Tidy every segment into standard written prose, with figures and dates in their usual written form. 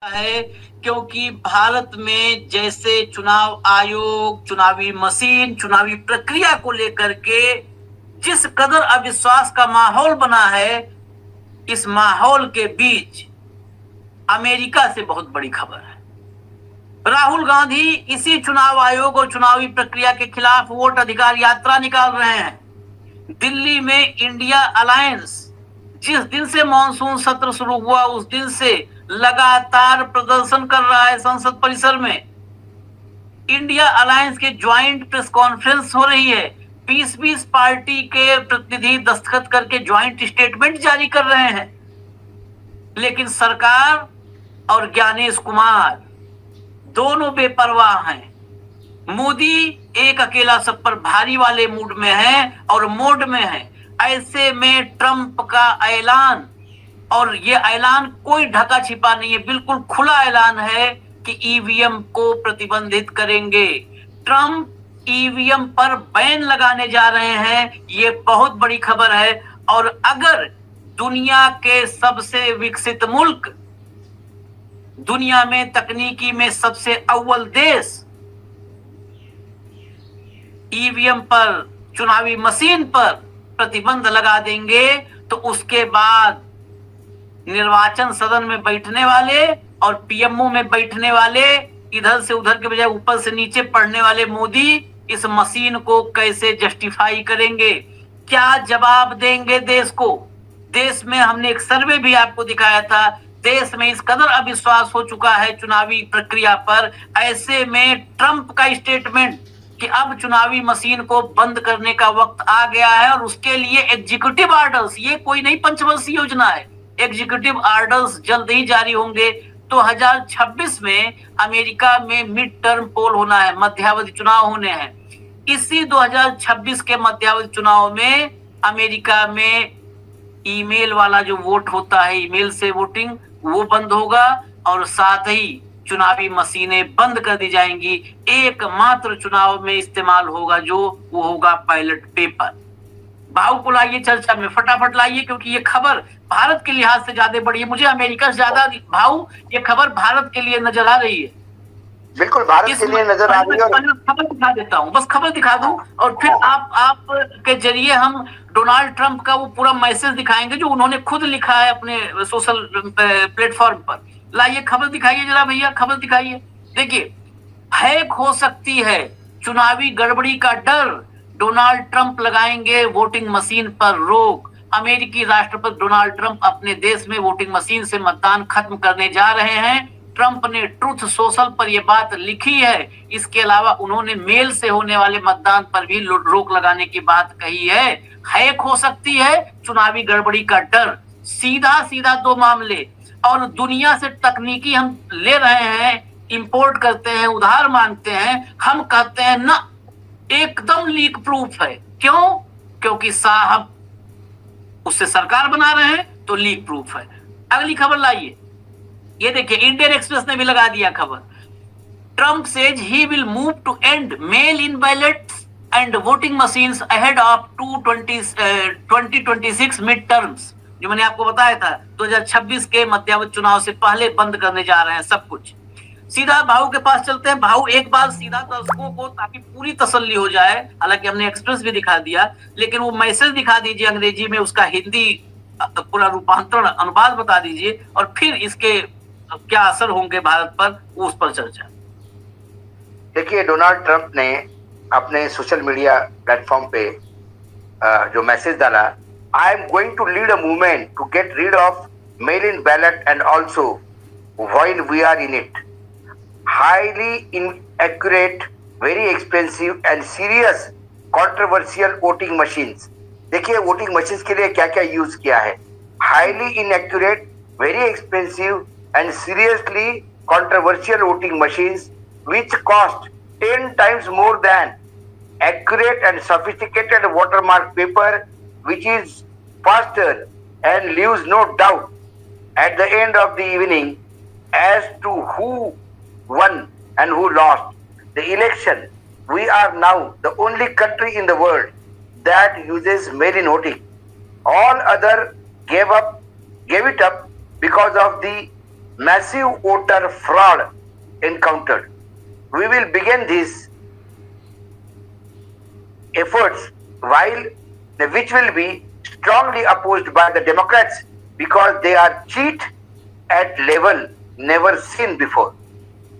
है, क्योंकि भारत में जैसे चुनाव आयोग, चुनावी मशीन, चुनावी प्रक्रिया को लेकर के जिस कदर अविश्वास का माहौल बना है, इस माहौल के बीच अमेरिका से बहुत बड़ी खबर है। राहुल गांधी इसी चुनाव आयोग और चुनावी प्रक्रिया के खिलाफ वोट अधिकार यात्रा निकाल रहे हैं। दिल्ली में इंडिया अलायंस जिस दिन से मॉनसून सत्र शुरू हुआ उस दिन से लगातार प्रदर्शन कर रहा है। संसद परिसर में इंडिया अलायंस के ज्वाइंट प्रेस कॉन्फ्रेंस हो रही है। 20-20 पार्टी के प्रतिनिधि दस्तखत करके ज्वाइंट स्टेटमेंट जारी कर रहे हैं, लेकिन सरकार और ज्ञानेश कुमार दोनों बेपरवाह हैं। मोदी एक अकेला सब पर भारी वाले मूड में है और मोड में है। ऐसे में ट्रंप का ऐलान, और ये ऐलान कोई ढका छिपा नहीं है, बिल्कुल खुला ऐलान है कि ईवीएम को प्रतिबंधित करेंगे। ट्रंप ईवीएम पर बैन लगाने जा रहे हैं, ये बहुत बड़ी खबर है। और अगर दुनिया के सबसे विकसित मुल्क, दुनिया में तकनीकी में सबसे अव्वल देश ईवीएम पर, चुनावी मशीन पर प्रतिबंध लगा देंगे, तो उसके बाद निर्वाचन सदन में बैठने वाले और पीएमओ में बैठने वाले, इधर से उधर के बजाय ऊपर से नीचे पढ़ने वाले मोदी इस मशीन को कैसे जस्टिफाई करेंगे? क्या जवाब देंगे देश को? देश में हमने एक सर्वे भी आपको दिखाया था, देश में इस कदर अविश्वास हो चुका है चुनावी प्रक्रिया पर। ऐसे में ट्रंप का स्टेटमेंट कि अब चुनावी मशीन को बंद करने का वक्त आ गया है और उसके लिए एग्जीक्यूटिव ऑर्डर्स, ये कोई नहीं पंचवर्षीय योजना है, एग्जीक्यूटिव ऑर्डर्स जल्द ही जारी होंगे। 2026 में अमेरिका में मिड टर्म पोल होना है, मध्यावधि चुनाव होने हैं। इसी 2026 के मध्यावधि चुनाव में अमेरिका में ईमेल वाला जो वोट होता है, ईमेल से वोटिंग, वो बंद होगा और साथ ही चुनावी मशीनें बंद कर दी जाएंगी। एकमात्र चुनाव में इस्तेमाल होगा जो वो होगा बैलेट पेपर। भाव को लाइए चर्चा में, फटाफट लाइए, क्योंकि ये खबर भारत के लिहाज से ज्यादा बड़ी है। मुझे अमेरिका से ज्यादा भाव ये खबर भारत के लिए नजर आ रही है। बिल्कुल भारत के लिए नजर आ रही है। खबर दिखा देता हूँ, बस खबर दिखा दूं और फिर आप के जरिए हम डोनाल्ड ट्रंप का वो पूरा मैसेज दिखाएंगे जो उन्होंने खुद लिखा है अपने सोशल प्लेटफॉर्म पर। लाइए खबर दिखाइए जरा भैया, खबर दिखाइए। देखिए, हैक हो सकती है, चुनावी गड़बड़ी का डर, डोनाल्ड ट्रंप लगाएंगे वोटिंग मशीन पर रोक। अमेरिकी राष्ट्रपति डोनाल्ड ट्रंप अपने देश में वोटिंग मशीन से मतदान खत्म करने जा रहे हैं। ट्रंप ने ट्रूथ सोशल पर यह बात लिखी है। इसके अलावा उन्होंने मेल से होने वाले मतदान पर भी रोक लगाने की बात कही है। हैक हो सकती है, चुनावी गड़बड़ी का डर, सीधा सीधा दो मामले। और दुनिया से तकनीकी हम ले रहे हैं, इंपोर्ट करते हैं, उधार मांगते हैं, हम कहते हैं ना, एकदम लीक प्रूफ है। क्यों? क्योंकि साहब उससे सरकार बना रहे हैं तो लीक प्रूफ है। अगली खबर लाइए, ये देखिए, इंडियन एक्सप्रेस ने भी लगा दिया खबर। Trump says he will move to end mail in ballots and voting machines ahead of 2026 midterms. जो मैंने आपको बताया था 2026 के मध्यावधि चुनाव से पहले बंद करने जा रहे हैं सब कुछ। सीधा भाऊ के पास चलते हैं। भाऊ एक बार सीधा दर्शकों को, ताकि पूरी तसल्ली हो जाए, हालांकि हमने एक्सप्रेस भी दिखा दिया, लेकिन वो मैसेज दिखा दीजिए अंग्रेजी में, उसका हिंदी पूरा रूपांतरण, अनुवाद बता दीजिए, और फिर इसके क्या असर होंगे भारत पर, उस पर चर्चा। देखिए, डोनाल्ड ट्रंप ने अपने सोशल मीडिया प्लेटफॉर्म पे जो मैसेज डाला, I am going to lead a movement to get rid of mail in ballot and also while we are in it, highly inaccurate, very expensive and serious controversial voting machines. देखिए, voting machines के लिए क्या क्या use किया है। Highly inaccurate, very expensive and seriously controversial voting machines which cost 10 times more than accurate and sophisticated watermark paper which is faster and leaves no doubt at the end of the evening as to who won and who lost the election. We are now the only country in the world that uses mail-in voting. All other gave it up because of the massive voter fraud encountered. We will begin these efforts which will be strongly opposed by the Democrats because they are cheat at level never seen before.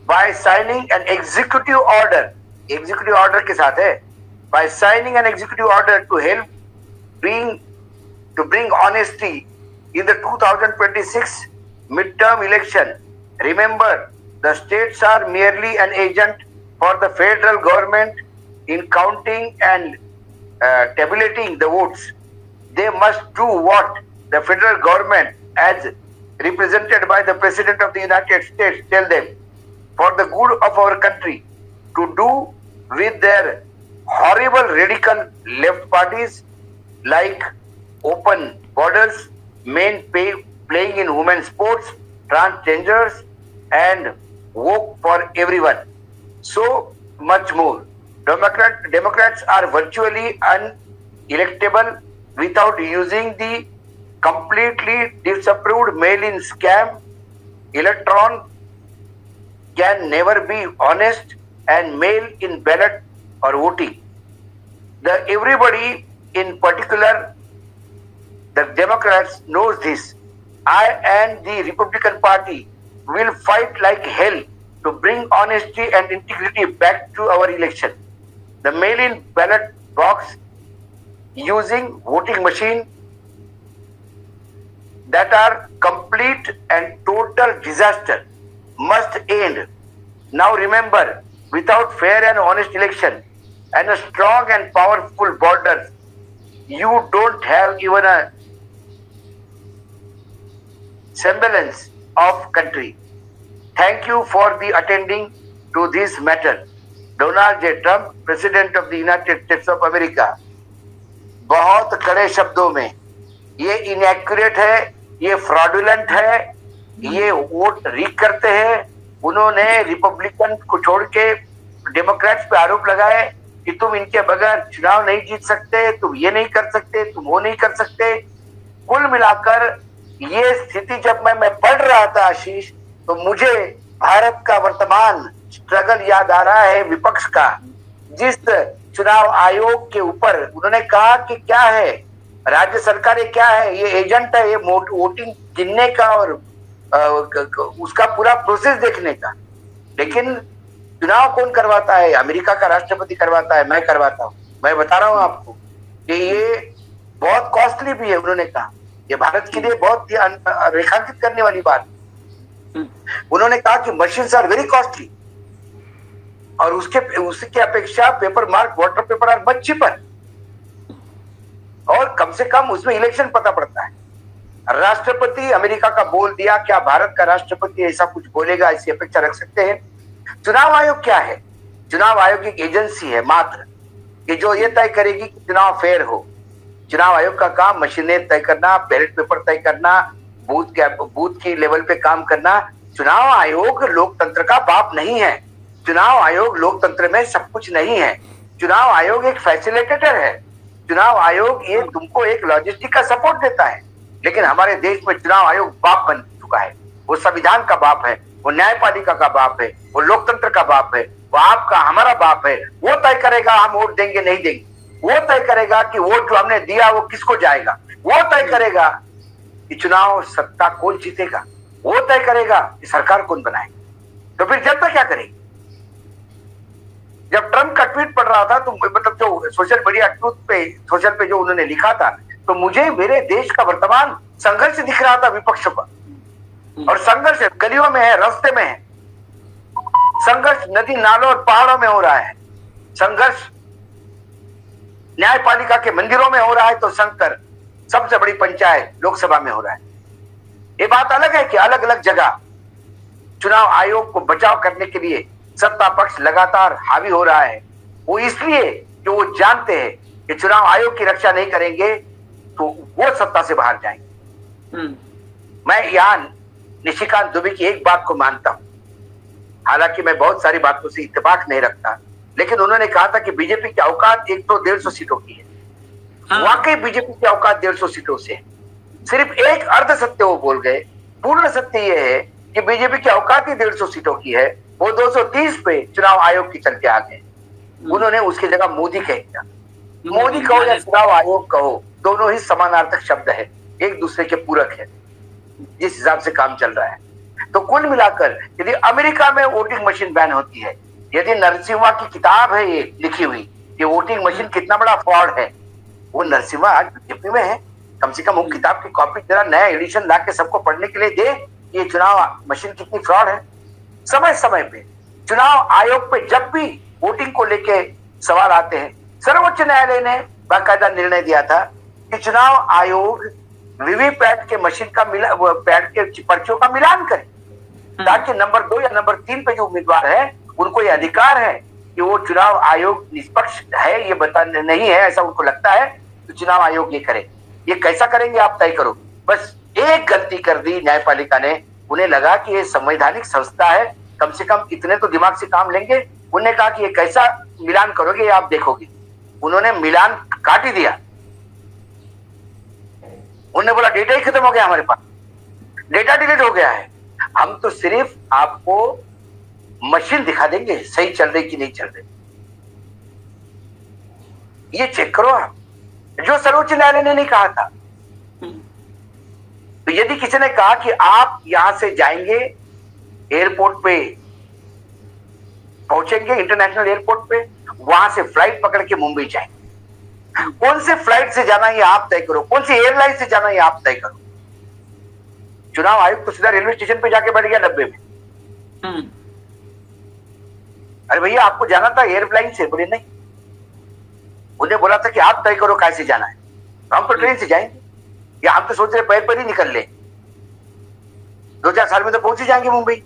By signing an executive order के साथ है, by signing an executive order to help bring honesty in the 2026 midterm election. Remember, the states are merely an agent for the federal government in counting and tabulating the votes. They must do what the federal government, as represented by the President of the United States, tell them for the good of our country to do with their horrible radical left parties like open borders, men playing in women's sports, transgenders, and woke for everyone. So much more. Democrats are virtually unelectable without using the completely disapproved mail-in scam. Electron can never be honest and mail-in ballot or voting. Everybody, in particular, the Democrats knows this. I and the Republican Party will fight like hell to bring honesty and integrity back to our election. The mail-in ballot box using voting machine that are complete and total disaster must end. Now remember, without fair and honest election and a strong and powerful border, you don't have even a semblance of country. Thank you for the attending to this matter. Donald J. Trump, President of the United States of America. बहुत कड़े शब्दों में ये inaccurate है, ये fraudulent है, ये vote rig करते हैं. उन्होंने रिपब्लिकन को छोड़ के डेमोक्रेट्स पे आरोप लगाए कि तुम इनके बगैर चुनाव नहीं जीत सकते, तुम ये नहीं कर सकते, तुम वो नहीं कर सकते. कुल मिलाकर ये स्थिति जब मैं पढ़ रहा था आशीष, तो मुझे भारत का वर्तमान स्ट्रगल याद आ रहा है विपक्ष का. जिस चुनाव आयोग के ऊपर उन्होंने कहा कि क्या है, राज्य सरकारें क्या है, ये एजेंट है, ये वोटिंग गिनने का और उसका पूरा प्रोसेस देखने का. लेकिन चुनाव कौन करवाता है? अमेरिका का राष्ट्रपति करवाता है, मैं करवाता हूँ. मैं बता रहा हूँ आपको कि ये बहुत कॉस्टली भी है. उन्होंने कहा ये भारत के लिए बहुत रेखांकित करने वाली बात. उन्होंने कहा कि मशीन्स आर वेरी कॉस्टली और उसके अपेक्षा paper mark voter paper are much cheaper, और कम से कम उसमें इलेक्शन पता पड़ता है. राष्ट्रपति अमेरिका का बोल दिया, क्या भारत का राष्ट्रपति ऐसा कुछ बोलेगा, ऐसी अपेक्षा रख सकते हैं? चुनाव आयोग क्या है? चुनाव आयोग एक एजेंसी है मात्र कि जो ये तय करेगी कि चुनाव फेयर हो. चुनाव आयोग का काम मशीनें तय करना, बैलेट पेपर तय करना, बूथ की लेवल पे काम करना. चुनाव आयोग लोकतंत्र का बाप नहीं है. चुनाव आयोग लोकतंत्र में सब कुछ नहीं है. चुनाव आयोग एक फैसिलिटेटर है. चुनाव आयोग ये तुमको एक लॉजिस्टिक का सपोर्ट देता है. लेकिन हमारे देश में चुनाव आयोग बाप बन चुका है. वो संविधान का बाप है, वो न्यायपालिका का बाप है, वो लोकतंत्र का बाप है, वो आपका हमारा बाप है. वो तय करेगा हम वोट देंगे नहीं देंगे. वो तय करेगा कि वोट जो हमने दिया वो किसको जाएगा. वो तय करेगा कि चुनाव सत्ता कौन जीतेगा. वो तय करेगा कि सरकार कौन बनाएगा. तो फिर जनता क्या करेगी? जब ट्रम्प का ट्वीट पढ़ रहा था तो मतलब जो सोशल मीडिया ट्रूथ पे सोशल पे जो उन्होंने लिखा था, तो मुझे मेरे देश का वर्तमान संघर्ष दिख रहा था विपक्ष का. और संघर्ष गलियों में है, रास्ते में है. संघर्ष नदी नालों और पहाड़ों में हो रहा है. संघर्ष न्यायपालिका के मंदिरों में हो रहा है, तो शंकर सबसे बड़ी पंचायत लोकसभा में हो रहा है. ये बात अलग है कि अलग अलग जगह चुनाव आयोग को बचाव करने के लिए सत्ता पक्ष लगातार हावी हो रहा है. वो इसलिए कि वो जानते हैं कि चुनाव आयोग की रक्षा नहीं करेंगे तो वो सत्ता से बाहर जाएंगे. मैं यहाँ निशिकांत दुबे की एक बात को मानता हूं, हालांकि मैं बहुत सारी बातों से इत्तेफाक नहीं रखता, लेकिन उन्होंने कहा था कि बीजेपी की औकात 100-150 सीटों की है. वाकई बीजेपी की औकात 150 सीटों से है. सिर्फ एक अर्ध सत्य वो बोल गए. पूर्ण सत्य ये है कि बीजेपी की औकात ही 150 सीटों की है, वो 230 पे चुनाव आयोग के चलते आ गए। उन्होंने उसकी जगह मोदी कह दिया। मोदी कहो या चुनाव आयोग कहो, दोनों ही समानार्थक शब्द है, एक दूसरे के पूरक है जिस हिसाब से काम चल रहा है। तो कुल मिलाकर यदि अमेरिका में वोटिंग मशीन बैन होती है, यदि नरसिम्हा की किताब है ये लिखी हुई कि वोटिंग मशीन कितना बड़ा फ्रॉड है, वो नरसिम्हा आज बीजेपी में है, कम से कम वो किताब की कॉपी जरा नया एडिशन ला के सबको पढ़ने के लिए दे, ये चुनाव मशीन कितनी फ्रॉड है। समय समय पे चुनाव आयोग पे जब भी वोटिंग को लेके सवाल आते हैं, सर्वोच्च न्यायालय ने बाकायदा निर्णय दिया था कि चुनाव आयोग वीवीपैट के मशीन का पैट के पर्चियों का मिलान करे, ताकि नंबर 2 या नंबर 3 पे जो उम्मीदवार है उनको ये अधिकार है कि वो चुनाव आयोग निष्पक्ष है ये बता नहीं है, ऐसा उनको लगता है तो चुनाव आयोग ये करे। ये कैसा करेंगे आप तय करो। बस एक गलती कर दी न्यायपालिका ने, उन्हें लगा कि ये संवैधानिक संस्था है, कम से कम इतने तो दिमाग से काम लेंगे। उन्होंने कहा कि ये कैसा मिलान करोगे ये आप देखोगे। उन्होंने मिलान काट ही दिया। उन्होंने बोला डेटा ही खत्म हो गया, हमारे पास डेटा डिलीट हो गया है, हम तो सिर्फ आपको मशीन दिखा देंगे सही चल रही कि नहीं चल रही, ये चेक करो आप, जो सर्वोच्च न्यायालय ने नहीं कहा था। तो यदि किसी ने कहा कि आप यहां से जाएंगे एयरपोर्ट पे पहुंचेंगे, इंटरनेशनल एयरपोर्ट पे, वहां से फ्लाइट पकड़ के मुंबई जाएंगे, कौन से फ्लाइट से जाना ये आप तय करो, कौन सी एयरलाइन से जाना ये आप तय करो। चुनाव आयोग तो सीधा रेलवे स्टेशन पे जाके बैठ गया डब्बे में। अरे भैया आपको जाना था एयरलाइन से, बोले नहीं, उन्हें बोला था कि आप तय करो कैसे जाना है, तो हम तो ट्रेन से जाएंगे, या हम तो सोच रहे पैर पर ही निकल ले, 2-4 साल में तो पहुंच ही जाएंगे मुंबई।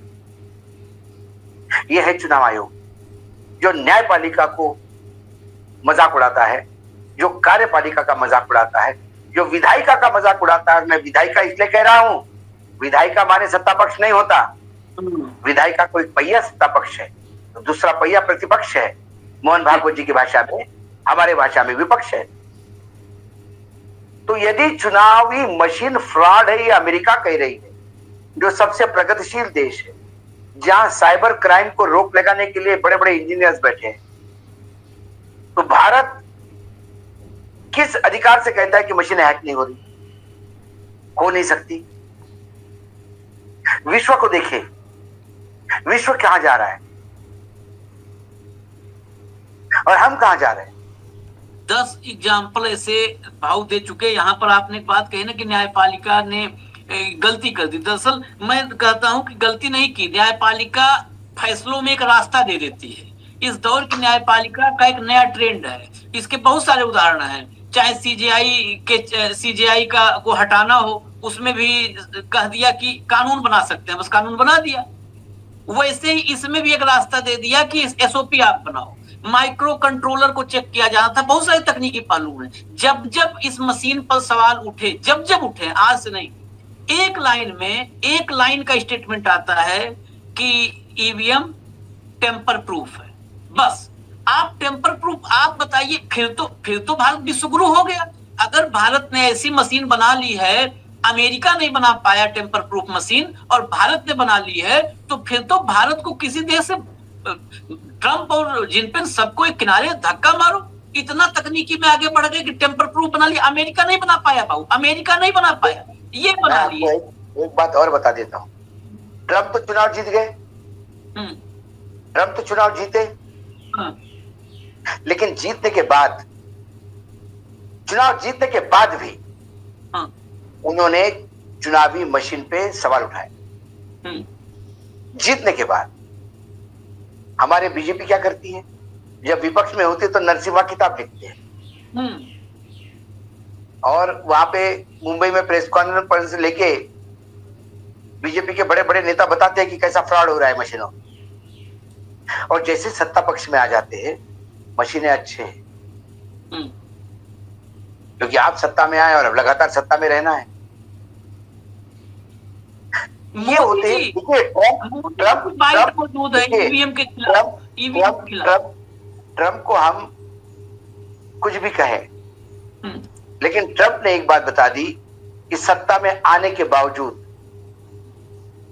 यह है चुनाव आयोग जो न्यायपालिका को मजाक उड़ाता है, जो कार्यपालिका का मजाक उड़ाता है, जो विधायिका का मजाक उड़ाता है। मैं विधायिका इसलिए कह रहा हूं, विधायिका माने सत्ता पक्ष नहीं होता, विधायिका कोई पहिया सत्ता पक्ष है, तो दूसरा पहिया प्रतिपक्ष है। मोहन भागवत जी की भाषा में, हमारे भाषा में विपक्ष है। तो यदि चुनावी मशीन फ्रॉड है, ये अमेरिका कह रही है, जो सबसे प्रगतिशील देश है, जहां साइबर क्राइम को रोक लगाने के लिए बड़े बड़े इंजीनियर्स बैठे हैं, तो भारत किस अधिकार से कहता है कि मशीन हैक नहीं हो रही, हो नहीं सकती। विश्व को देखें, विश्व कहां जा रहा है और हम कहां जा रहे हैं। 10 एग्जाम्पल ऐसे भाव दे चुके। यहाँ पर आपने एक बात कही ना कि न्यायपालिका ने गलती कर दी। दरअसल मैं कहता हूं कि गलती नहीं की, न्यायपालिका फैसलों में एक रास्ता दे देती है। इस दौर की न्यायपालिका का एक नया ट्रेंड है, इसके बहुत सारे उदाहरण हैं। चाहे सीजेआई का को हटाना हो, उसमें भी कह दिया कि कानून बना सकते हैं, बस कानून बना दिया। वैसे ही इसमें भी एक रास्ता दे दिया कि एसओपी आप बनाओ। माइक्रो कंट्रोलर को चेक किया जाना था, बहुत सारे तकनीकी पहलू हैं। जब जब इस मशीन पर सवाल उठे, जब उठे, आज से नहीं, एक लाइन का स्टेटमेंट आता है कि ईवीएम टेम्पर प्रूफ है। बस आप टेम्पर प्रूफ आप बताइए, फिर तो भारत विश्वगुरु हो गया। अगर भारत ने ऐसी मशीन बना ली है, अमेरिका नहीं बना पाया टेम्पर प्रूफ मशीन और भारत ने बना ली है, तो फिर तो भारत को किसी देश से, ट्रंप और जिनपिंग सबको एक किनारे धक्का मारो। इतना तकनीकी में आगे बढ़ गए कि टेम्पर प्रूफ बना लिया। अमेरिका नहीं बना पाया बाबू, अमेरिका नहीं बना पाया, ये बना लिया। एक बात और बता देता हूं, ट्रंप तो चुनाव जीत गए, ट्रंप तो चुनाव जीते, लेकिन चुनाव जीतने के बाद भी उन्होंने चुनावी मशीन पे सवाल उठाए। जीतने के बाद हमारे बीजेपी क्या करती है, जब विपक्ष में होती है तो नरसिम्हा किताब लिखते हैं, और वहां पे मुंबई में प्रेस कॉन्फ्रेंस लेके बीजेपी के बड़े बड़े नेता बताते हैं कि कैसा फ्रॉड हो रहा है मशीनों, और जैसे सत्ता पक्ष में आ जाते हैं मशीनें अच्छे हैं, क्योंकि आप सत्ता में आए और अब लगातार सत्ता में रहना है। ये होते ट्रंप को हम कुछ भी कहें, लेकिन ट्रंप ने एक बात बता दी कि सत्ता में आने के बावजूद